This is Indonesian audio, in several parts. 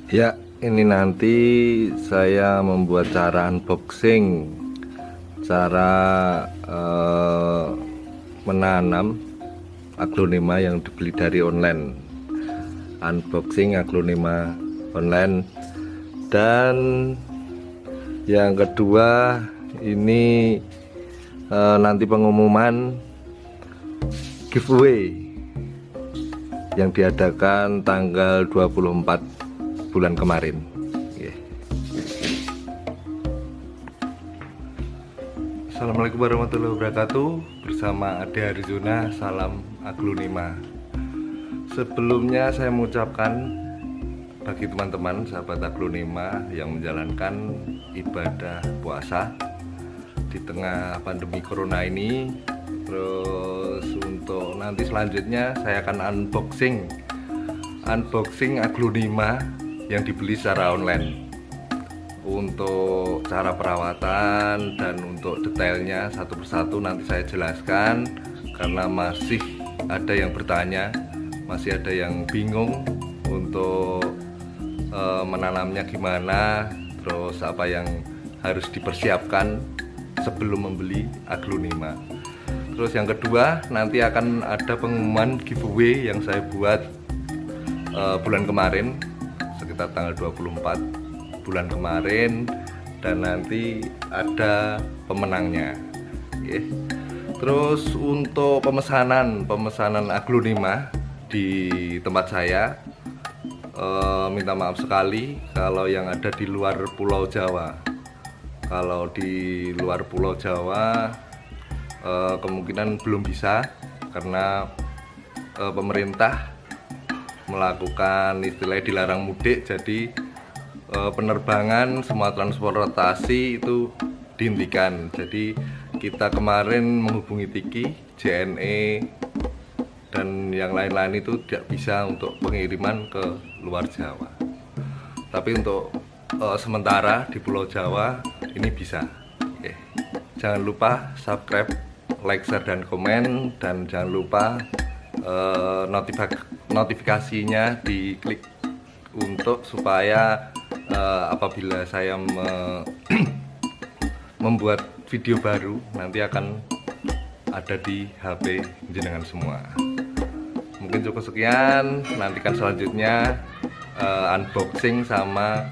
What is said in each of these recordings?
Ya, ini nanti saya membuat cara unboxing, cara menanam aglonema yang dibeli dari online. Unboxing aglonema online. Dan yang kedua ini nanti pengumuman giveaway yang diadakan tanggal 24 bulan kemarin. Assalamualaikum warahmatullahi wabarakatuh. Bersama Ade Arizona, salam aglonema. Sebelumnya saya mengucapkan bagi teman-teman sahabat aglonema yang menjalankan ibadah puasa di tengah pandemi corona ini. Terus untuk nanti selanjutnya saya akan unboxing aglonema yang dibeli secara online. Untuk cara perawatan dan untuk detailnya satu persatu nanti saya jelaskan, karena masih ada yang bertanya, masih ada yang bingung untuk menanamnya gimana, terus apa yang harus dipersiapkan sebelum membeli aglonema. Terus yang kedua, nanti akan ada pengumuman giveaway yang saya buat bulan kemarin, sekitar tanggal 24 bulan kemarin, dan nanti ada pemenangnya. Terus untuk pemesanan aglonema di tempat saya, minta maaf sekali kalau yang ada di luar Pulau Jawa. Kalau di luar Pulau Jawa kemungkinan belum bisa, karena pemerintah melakukan istilahnya dilarang mudik, jadi penerbangan semua transportasi itu dihentikan. Jadi kita kemarin menghubungi Tiki, JNE dan yang lain-lain itu tidak bisa untuk pengiriman ke luar Jawa. Tapi untuk sementara di Pulau Jawa ini bisa. Jangan lupa subscribe, like, share, dan komen, dan jangan lupa notifikasinya diklik untuk supaya apabila saya membuat video baru nanti akan ada di HP jenengan semua. Mungkin cukup sekian, nantikan selanjutnya unboxing sama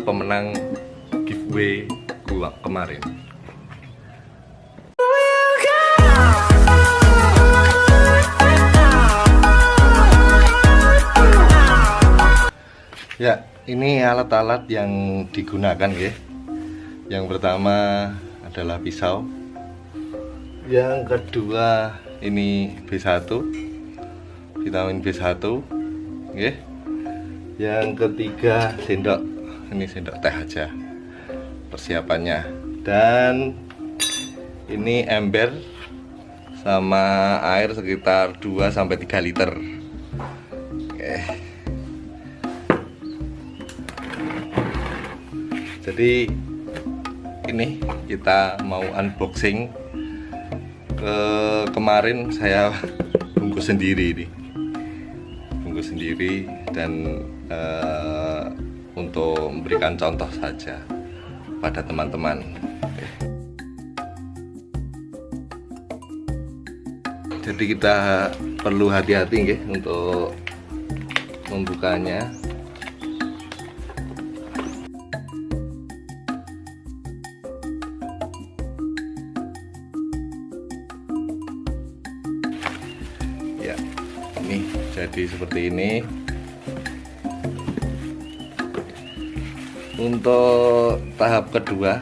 pemenang giveaway gua kemarin. Ya, ini alat-alat yang digunakan ya. Yang pertama adalah pisau. Yang kedua ini B1, vitamin B1 ya. Yang ketiga sendok, ini sendok teh aja persiapannya. Dan ini ember sama air sekitar 2-3 liter. Jadi ini kita mau unboxing. Kemarin saya bungkus sendiri dan untuk memberikan contoh saja pada teman-teman. Jadi kita perlu hati-hati untuk membukanya. Ya, ini jadi seperti ini. Untuk tahap kedua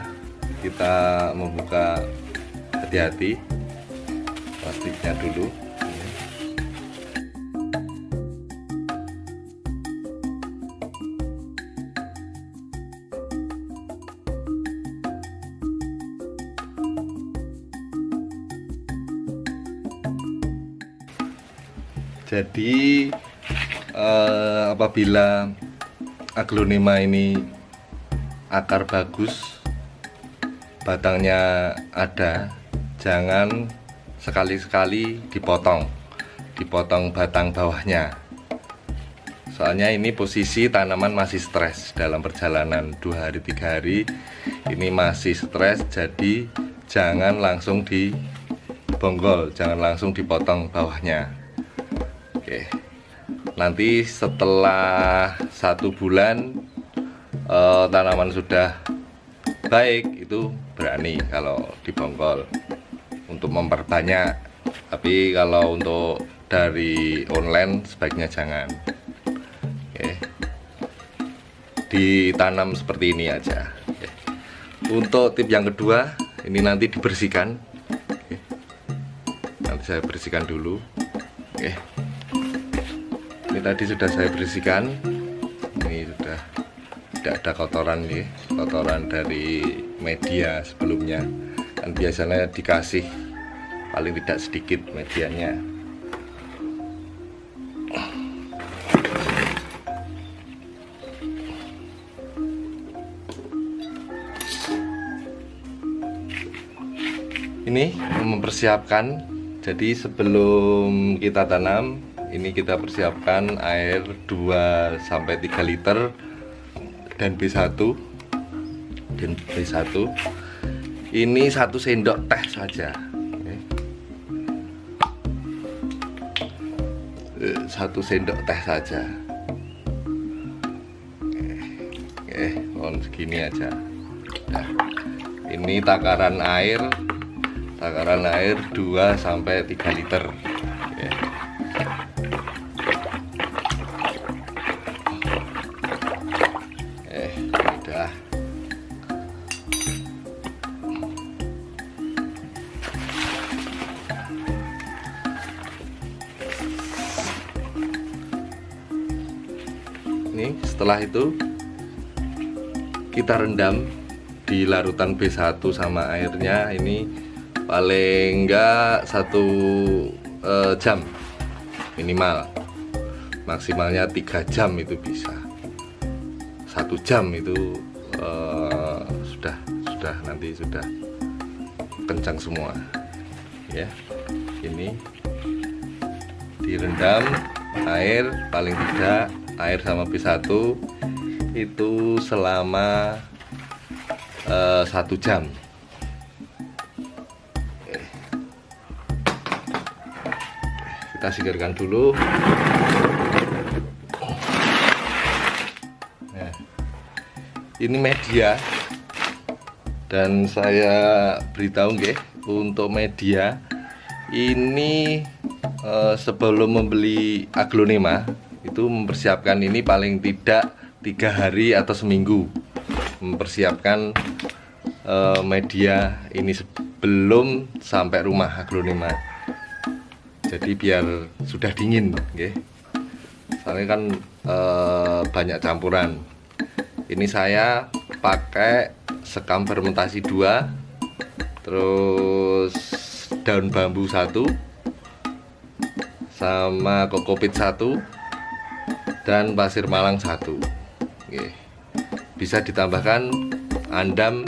kita membuka, hati-hati plastiknya dulu. Jadi apabila aglonema ini akar bagus, batangnya ada, jangan sekali-sekali dipotong batang bawahnya, Soalnya ini posisi tanaman masih stres dalam perjalanan 2 hari 3 hari ini masih stres, jadi jangan langsung dibonggol, jangan langsung dipotong bawahnya. Oke, nanti setelah 1 bulan tanaman sudah baik, itu berani kalau dibonggol untuk memperbanyak. Tapi kalau untuk dari online sebaiknya jangan. Oke, ditanam seperti ini aja. Oke. Untuk tip yang kedua, ini nanti dibersihkan. Oke. Nanti saya bersihkan dulu. Oke. Ini tadi sudah saya bersihkan. Ini sudah tidak ada kotoran nih, kotoran dari media sebelumnya. Kan biasanya dikasih paling tidak sedikit medianya. Ini mempersiapkan, jadi sebelum kita tanam ini kita persiapkan air 2-3 liter dan B1 ini 1 sendok teh saja. Oke. 1 sendok teh saja. Oke, mohon segini aja. Nah, ini takaran air 2-3 liter. Oke. Udah. Ini setelah itu kita rendam di larutan B1 sama airnya ini paling enggak 1 jam minimal, maksimalnya 3 jam itu bisa. 1 jam itu sudah nanti sudah kencang semua ya. Ini direndam air, paling tidak air sama B1 itu selama 1 jam. Kita singkirkan dulu. Nah, ini media, dan saya beritahu nggih, untuk media ini sebelum membeli aglonema itu mempersiapkan ini paling tidak 3 hari atau seminggu mempersiapkan media ini sebelum sampai rumah aglonema. Jadi biar sudah dingin, okay. Soalnya kan banyak campuran. Ini saya pakai sekam fermentasi 2, terus daun bambu 1, sama kokopit 1, dan pasir malang 1. Okay. Bisa ditambahkan andam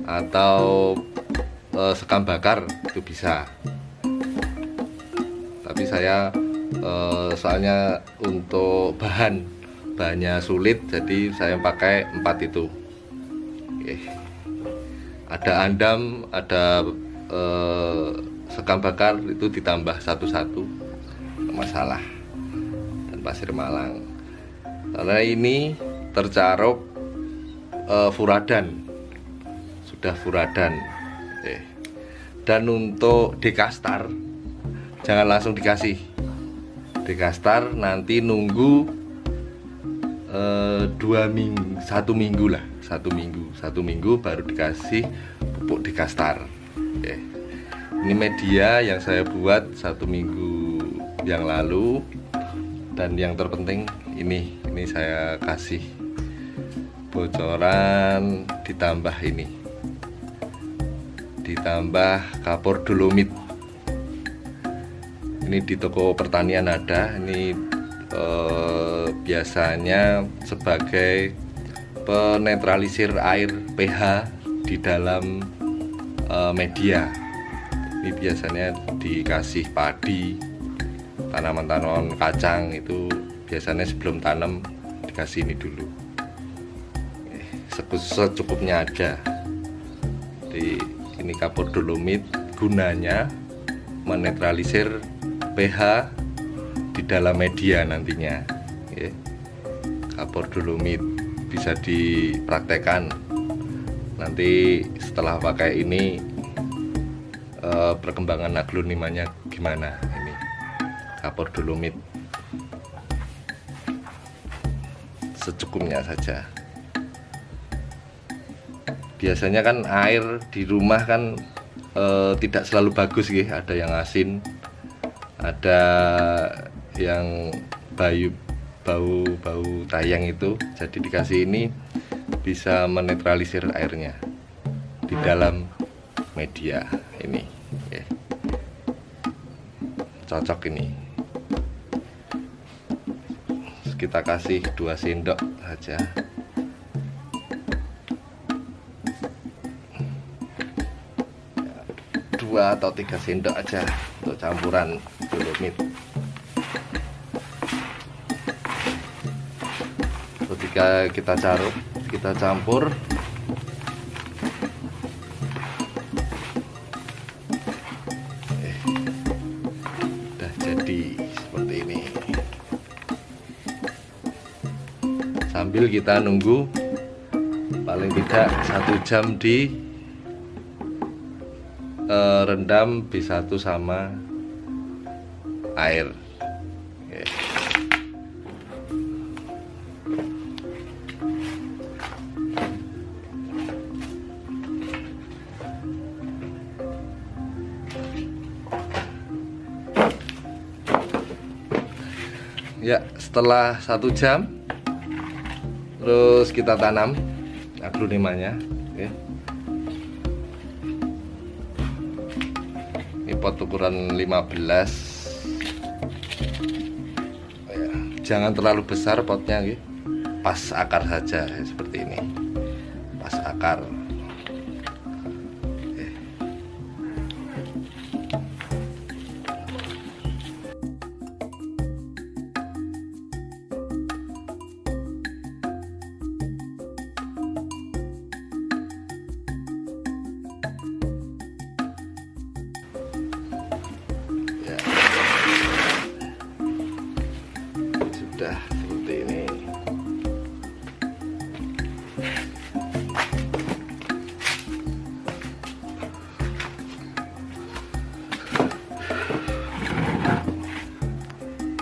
atau sekam bakar, itu bisa. Tapi saya soalnya untuk bahannya sulit, jadi saya pakai 4 itu. Oke. Ada andam, ada sekam bakar, itu ditambah satu-satu, nggak masalah. Dan pasir malang, karena ini tercaruk furadan, sudah furadan. Oke. Dan untuk dekastar jangan langsung dikasih dekastar, nanti nunggu 1 minggu lah, 1 minggu baru dikasih pupuk dekastar. Oke. Ini media yang saya buat 1 minggu yang lalu, dan yang terpenting ini saya kasih bocoran, ditambah kapur dolomit. Ini di toko pertanian ada. Ini biasanya sebagai penetralisir air pH di dalam media. Ini biasanya dikasih padi, tanaman-tanaman kacang itu biasanya sebelum tanam dikasih ini dulu. Secukupnya aja. Jadi ini kapur dolomit gunanya menetralisir pH di dalam media nantinya. Kapur dolomit bisa dipraktekkan nanti setelah pakai ini, perkembangan aglonimanya gimana. Ini kapur dolomit secukupnya saja. Biasanya kan air di rumah kan tidak selalu bagus ada yang asin, ada yang bau tayang itu. Jadi dikasih ini bisa menetralisir airnya di dalam media ini. Cocok ini. Kita kasih 2 sendok saja. 2 atau 3 sendok aja untuk campuran dolomit. Ketika kita campur, udah jadi seperti ini. Sambil kita nunggu paling tidak 1 jam di rendam B1 sama air. Ya, setelah 1 jam terus kita tanam aglonimanya. Ini pot ukuran 15. Jangan terlalu besar potnya, pas akar saja seperti ini, pas akar. Sudah seperti ini.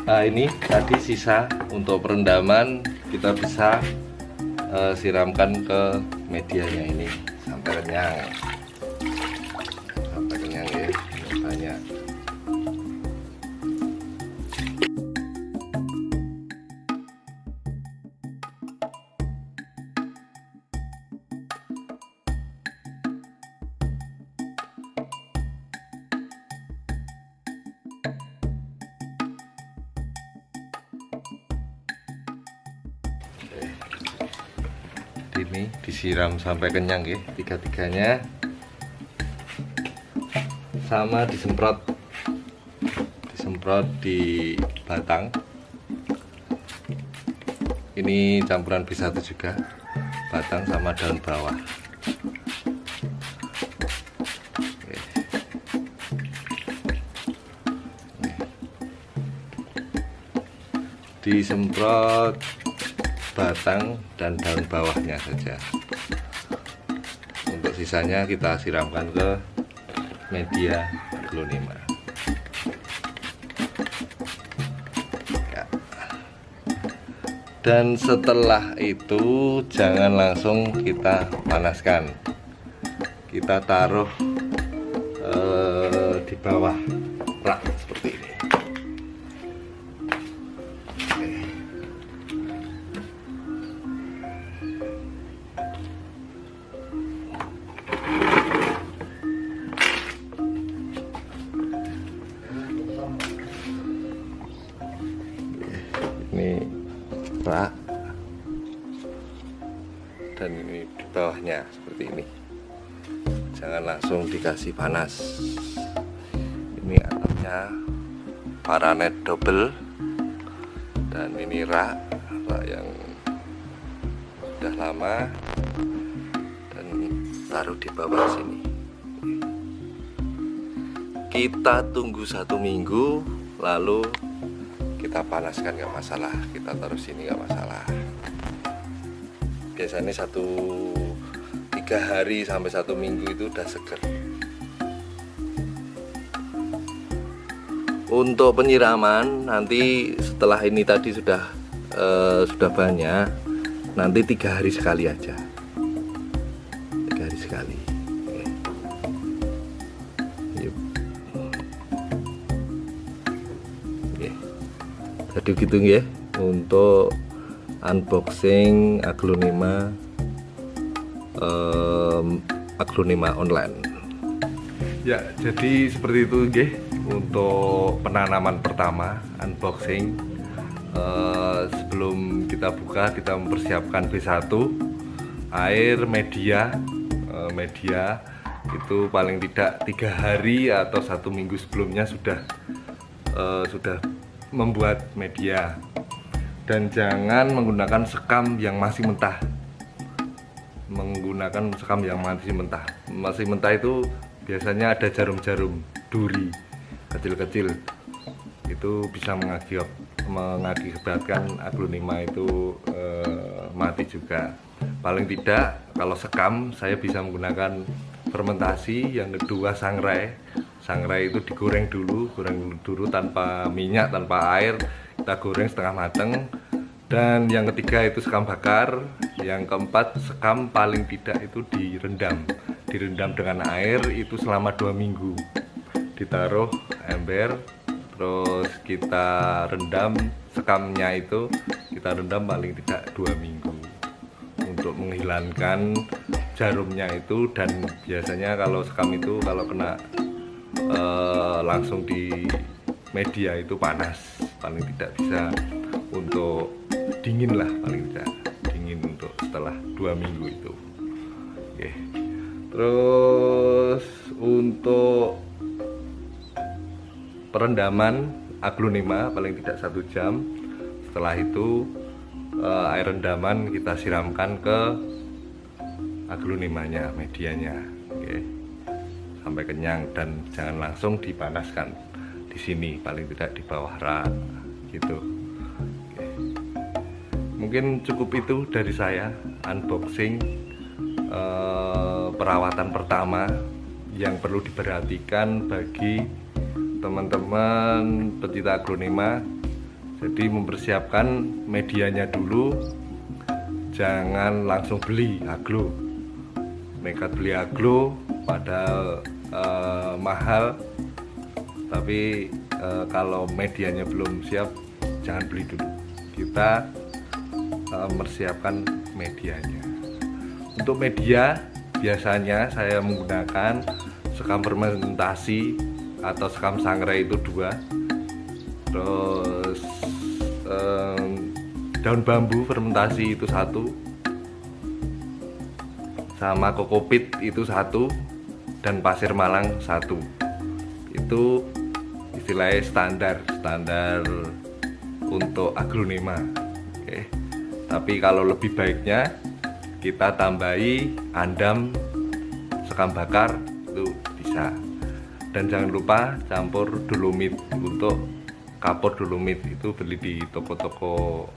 Nah, ini tadi sisa untuk perendaman, kita bisa siramkan ke medianya ini sampai kenyang. Sampai kenyang ya, ini banyak. Ini disiram sampai kenyang ya, 3-3-nya, sama disemprot di batang. Ini campuran B1 juga, batang sama daun bawah. Disemprot batang dan daun bawahnya saja. Untuk sisanya kita siramkan ke media aglonema. Ya. Dan setelah itu jangan langsung kita panaskan. Kita taruh di bawah rak seperti ini. Ini rak dan ini di bawahnya seperti ini. Jangan langsung dikasih panas. Ini atapnya paranet double Dan ini rak yang sudah lama, dan taruh di bawah sini. Kita tunggu 1 minggu, lalu kita panaskan, nggak masalah. Kita taruh sini nggak masalah. Biasanya 3 hari sampai 1 minggu itu udah seger. Untuk penyiraman nanti setelah ini tadi sudah banyak, nanti 3 hari sekali aja. 3 hari sekali. Oke. Yuk. Oke. Jadi gitu ya untuk unboxing aglonema online. Ya, jadi seperti itu nggih untuk penanaman pertama unboxing. Sebelum kita buka, kita mempersiapkan B1, air, media itu paling tidak 3 hari atau 1 minggu sebelumnya sudah membuat media. Dan jangan menggunakan sekam yang masih mentah. Masih mentah itu biasanya ada jarum-jarum duri kecil-kecil, itu bisa mengakibatkan aglonema itu mati juga. Paling tidak kalau sekam saya bisa menggunakan fermentasi. Yang kedua sangrai itu digoreng dulu tanpa minyak, tanpa air, kita goreng setengah mateng. Dan yang ketiga itu sekam bakar. Yang keempat, sekam paling tidak itu direndam dengan air itu selama 2 minggu. Ditaruh ember, terus kita rendam sekamnya itu, kita rendam paling tidak 2 minggu untuk menghilangkan jarumnya itu. Dan biasanya kalau sekam itu kalau kena langsung di media itu panas, paling tidak bisa untuk dingin lah, paling tidak dingin untuk setelah 2 minggu itu. Oke. Terus untuk perendaman aglonema paling tidak 1 jam. Setelah itu air rendaman kita siramkan ke aglonemanya, medianya. Oke. Sampai kenyang, dan jangan langsung dipanaskan di sini, paling tidak di bawah rak gitu. Oke. Mungkin cukup itu dari saya unboxing perawatan pertama yang perlu diperhatikan bagi teman-teman pecinta aglonema. Jadi mempersiapkan medianya dulu, jangan langsung beli aglo, nekat beli aglo padahal mahal, tapi kalau medianya belum siap jangan beli dulu. Kita mempersiapkan medianya. Untuk media biasanya saya menggunakan sekam fermentasi atau sekam sangrai itu 2, terus daun bambu fermentasi itu 1, sama kokopit itu 1, dan pasir malang 1. Itu istilahnya standar untuk aglonema. Oke. Tapi kalau lebih baiknya kita tambahi andam sekam bakar itu bisa. Dan jangan lupa campur dolomit. Untuk kapur dolomit itu beli di toko-toko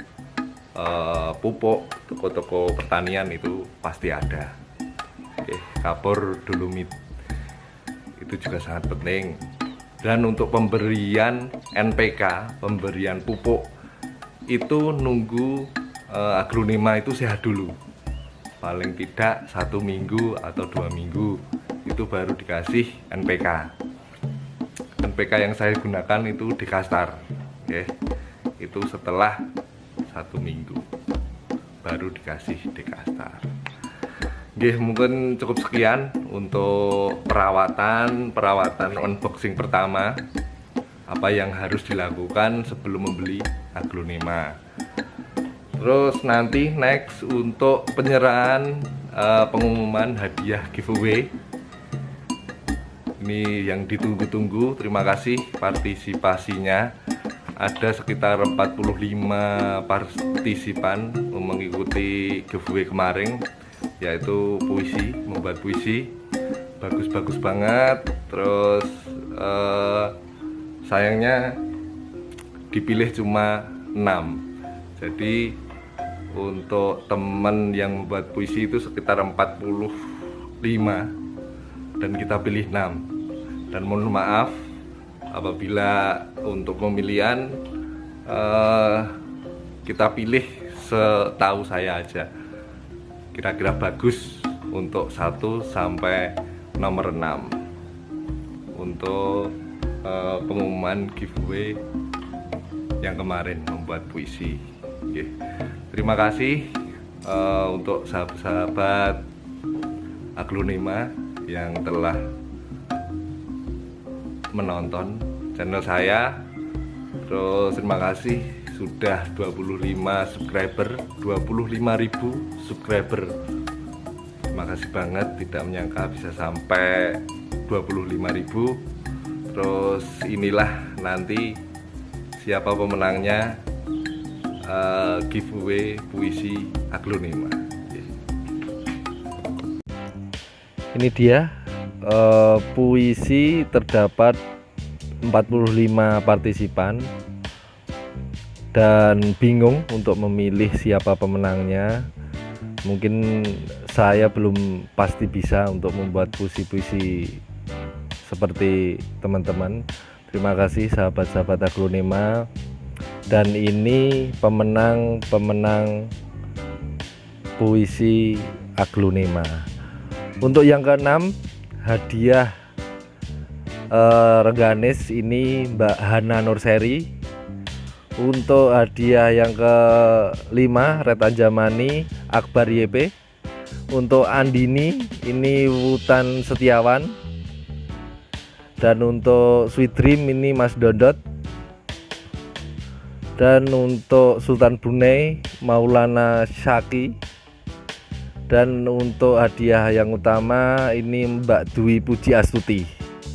pupuk, toko-toko pertanian itu pasti ada. Oke, kapur dolomit itu juga sangat penting. Dan untuk pemberian NPK, pemberian pupuk itu nunggu aglonema itu sehat dulu. Paling tidak 1 minggu atau 2 minggu itu baru dikasih NPK. NPK yang saya gunakan itu Dekastar. Oke. Itu setelah 1 minggu baru dikasih Dekastar. Oke, mungkin cukup sekian untuk perawatan unboxing pertama. Apa yang harus dilakukan sebelum membeli aglonema. Terus nanti next untuk penyerahan pengumuman hadiah giveaway. Ini yang ditunggu-tunggu. Terima kasih partisipasinya ada sekitar 45 partisipan mengikuti giveaway kemarin, yaitu puisi, membuat puisi bagus-bagus banget. Terus sayangnya dipilih cuma 6. Jadi untuk teman yang membuat puisi itu sekitar 45 dan kita pilih 6. Dan mohon maaf apabila untuk pemilihan kita pilih setahu saya aja kira-kira bagus untuk 1 sampai nomor 6 untuk pengumuman giveaway yang kemarin membuat puisi. Oke. Terima kasih untuk sahabat-sahabat Aglonema yang telah menonton channel saya. Terus terima kasih sudah 25 subscriber, 25.000 subscriber. Terima kasih banget, tidak menyangka bisa sampai 25.000. Terus inilah nanti siapa pemenangnya giveaway puisi Aglonema. Ini dia puisi, terdapat 45 partisipan dan bingung untuk memilih siapa pemenangnya. Mungkin saya belum pasti bisa untuk membuat puisi-puisi seperti teman-teman. Terima kasih sahabat-sahabat Aglonema. Dan ini pemenang puisi Aglonema. Untuk yang ke-6 hadiah Rengganis ini Mbak Hana Nurseri. Untuk hadiah yang ke-5 Red Anjamani Akbar YP. Untuk Andini ini Wutan Setiawan. Dan untuk Sweet Dream ini Mas Dodot. Dan untuk Sultan Brunei Maulana Syaki. Dan untuk hadiah yang utama ini Mbak Dwi Puji Astuti.